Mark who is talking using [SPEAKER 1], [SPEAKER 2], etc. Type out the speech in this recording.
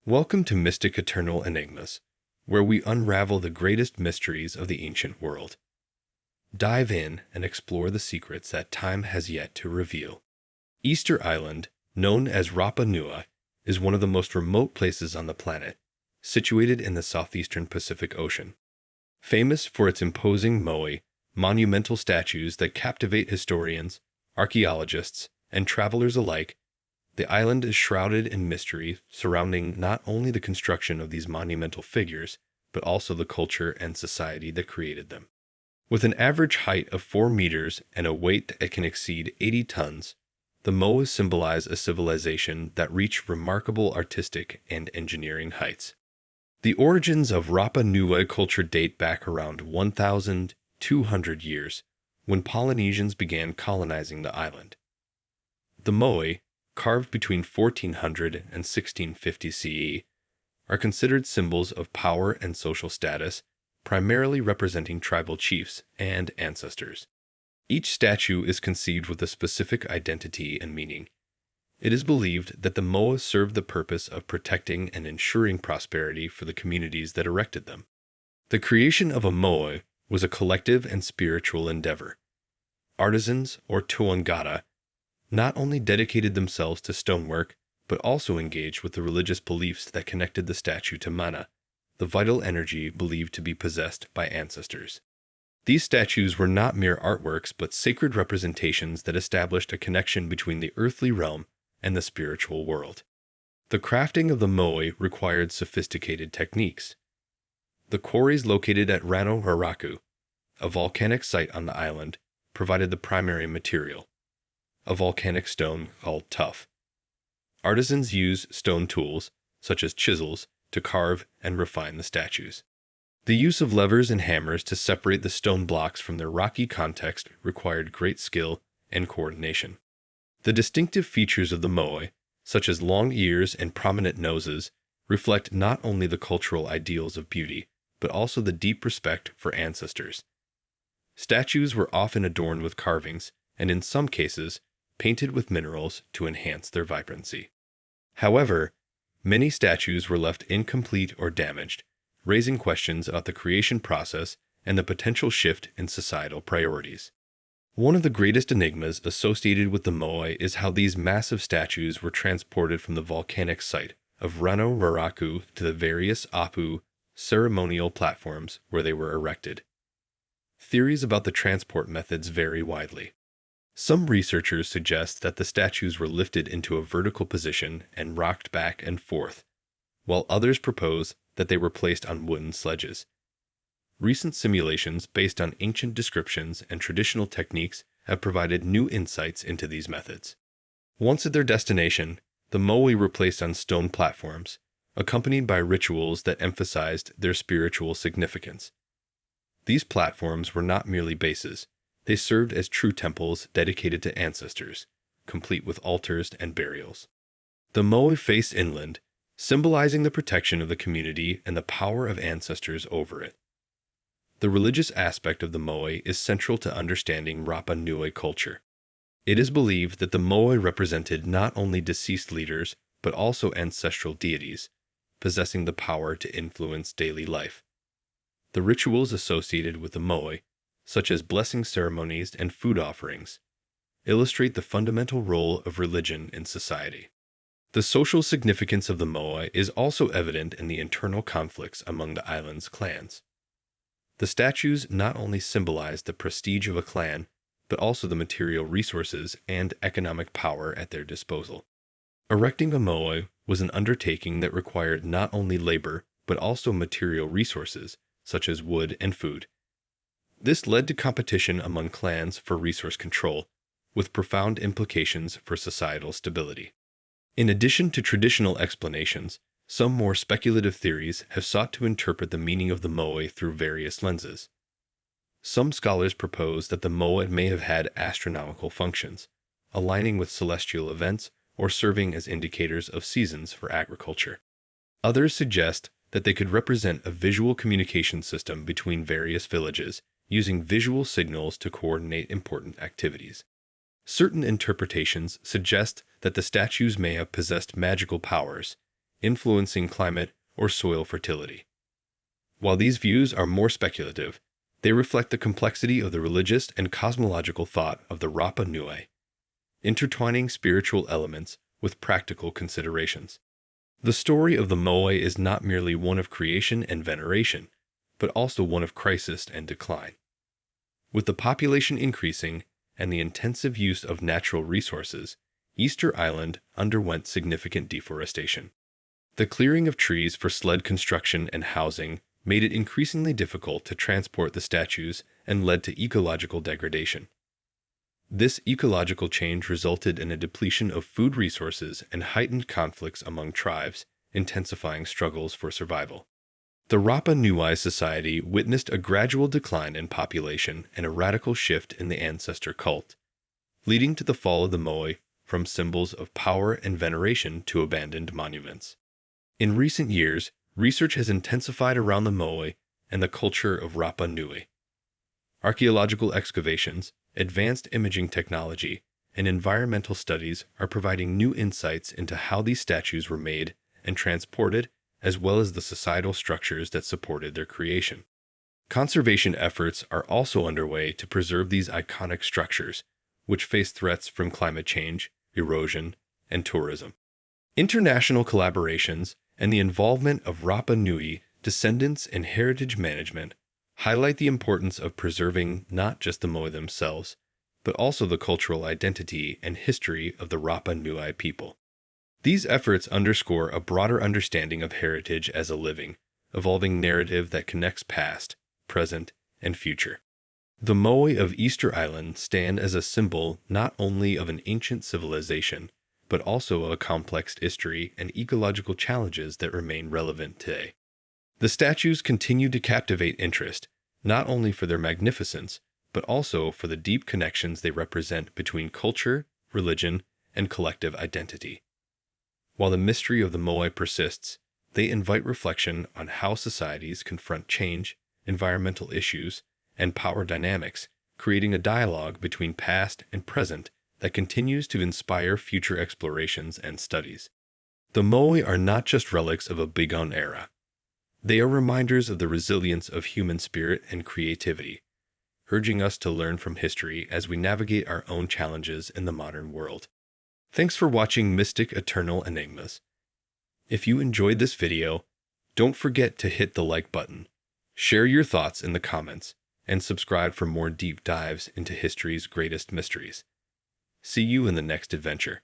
[SPEAKER 1] Welcome to Mystic Eternal Enigmas, where we unravel the greatest mysteries of the ancient world. Dive in and explore the secrets that time has yet to reveal. Easter Island, known as Rapa Nui, is one of the most remote places on the planet, situated in the southeastern Pacific Ocean. Famous for its imposing moai, monumental statues that captivate historians, archaeologists, and travelers alike, the island is shrouded in mystery surrounding not only the construction of these monumental figures, but also the culture and society that created them. With an average height of 4 meters and a weight that can exceed 80 tons, the moai symbolize a civilization that reached remarkable artistic and engineering heights. The origins of Rapa Nui culture date back around 1,200 years, when Polynesians began colonizing the island. The moai, carved between 1400 and 1650 CE, are considered symbols of power and social status, primarily representing tribal chiefs and ancestors. Each statue is conceived with a specific identity and meaning. It is believed that the moai served the purpose of protecting and ensuring prosperity for the communities that erected them. The creation of a moai was a collective and spiritual endeavor. Artisans, or tuangata, not only dedicated themselves to stonework, but also engaged with the religious beliefs that connected the statue to mana, the vital energy believed to be possessed by ancestors. These statues were not mere artworks, but sacred representations that established a connection between the earthly realm and the spiritual world. The crafting of the moai required sophisticated techniques. The quarries located at Rano Raraku, a volcanic site on the island, provided the primary material, a volcanic stone called tuff. Artisans use stone tools, such as chisels, to carve and refine the statues. The use of levers and hammers to separate the stone blocks from their rocky context required great skill and coordination. The distinctive features of the moai, such as long ears and prominent noses, reflect not only the cultural ideals of beauty, but also the deep respect for ancestors. Statues were often adorned with carvings, and in some cases, painted with minerals to enhance their vibrancy. However, many statues were left incomplete or damaged, raising questions about the creation process and the potential shift in societal priorities. One of the greatest enigmas associated with the moai is how these massive statues were transported from the volcanic site of Rano Raraku to the various Apu ceremonial platforms where they were erected. Theories about the transport methods vary widely. Some researchers suggest that the statues were lifted into a vertical position and rocked back and forth, while others propose that they were placed on wooden sledges. Recent simulations based on ancient descriptions and traditional techniques have provided new insights into these methods. Once at their destination, the moai were placed on stone platforms, accompanied by rituals that emphasized their spiritual significance. These platforms were not merely bases. They served as true temples dedicated to ancestors, complete with altars and burials. The moai faced inland, symbolizing the protection of the community and the power of ancestors over it. The religious aspect of the moai is central to understanding Rapa Nui culture. It is believed that the moai represented not only deceased leaders, but also ancestral deities, possessing the power to influence daily life. The rituals associated with the moai, such as blessing ceremonies and food offerings, illustrate the fundamental role of religion in society. The social significance of the moai is also evident in the internal conflicts among the island's clans. The statues not only symbolize the prestige of a clan, but also the material resources and economic power at their disposal. Erecting a moai was an undertaking that required not only labor, but also material resources, such as wood and food. This led to competition among clans for resource control, with profound implications for societal stability. In addition to traditional explanations, some more speculative theories have sought to interpret the meaning of the moai through various lenses. Some scholars propose that the moai may have had astronomical functions, aligning with celestial events or serving as indicators of seasons for agriculture. Others suggest that they could represent a visual communication system between various villages, using visual signals to coordinate important activities. Certain interpretations suggest that the statues may have possessed magical powers, influencing climate or soil fertility. While these views are more speculative, they reflect the complexity of the religious and cosmological thought of the Rapa Nui, intertwining spiritual elements with practical considerations. The story of the Moai is not merely one of creation and veneration, but also one of crisis and decline. With the population increasing and the intensive use of natural resources, Easter Island underwent significant deforestation. The clearing of trees for sled construction and housing made it increasingly difficult to transport the statues and led to ecological degradation. This ecological change resulted in a depletion of food resources and heightened conflicts among tribes, intensifying struggles for survival. The Rapa Nui society witnessed a gradual decline in population and a radical shift in the ancestor cult, leading to the fall of the Moai from symbols of power and veneration to abandoned monuments. In recent years, research has intensified around the Moai and the culture of Rapa Nui. Archaeological excavations, advanced imaging technology, and environmental studies are providing new insights into how these statues were made and transported, as well as the societal structures that supported their creation. Conservation efforts are also underway to preserve these iconic structures, which face threats from climate change, erosion, and tourism. International collaborations and the involvement of Rapa Nui descendants in heritage management highlight the importance of preserving not just the Moai themselves, but also the cultural identity and history of the Rapa Nui people. These efforts underscore a broader understanding of heritage as a living, evolving narrative that connects past, present, and future. The Moai of Easter Island stand as a symbol not only of an ancient civilization, but also of a complex history and ecological challenges that remain relevant today. The statues continue to captivate interest, not only for their magnificence, but also for the deep connections they represent between culture, religion, and collective identity. While the mystery of the Moai persists, they invite reflection on how societies confront change, environmental issues, and power dynamics, creating a dialogue between past and present that continues to inspire future explorations and studies. The Moai are not just relics of a bygone era. They are reminders of the resilience of human spirit and creativity, urging us to learn from history as we navigate our own challenges in the modern world. Thanks for watching Mystic Eternal Enigmas. If you enjoyed this video, don't forget to hit the like button, share your thoughts in the comments, and subscribe for more deep dives into history's greatest mysteries. See you in the next adventure.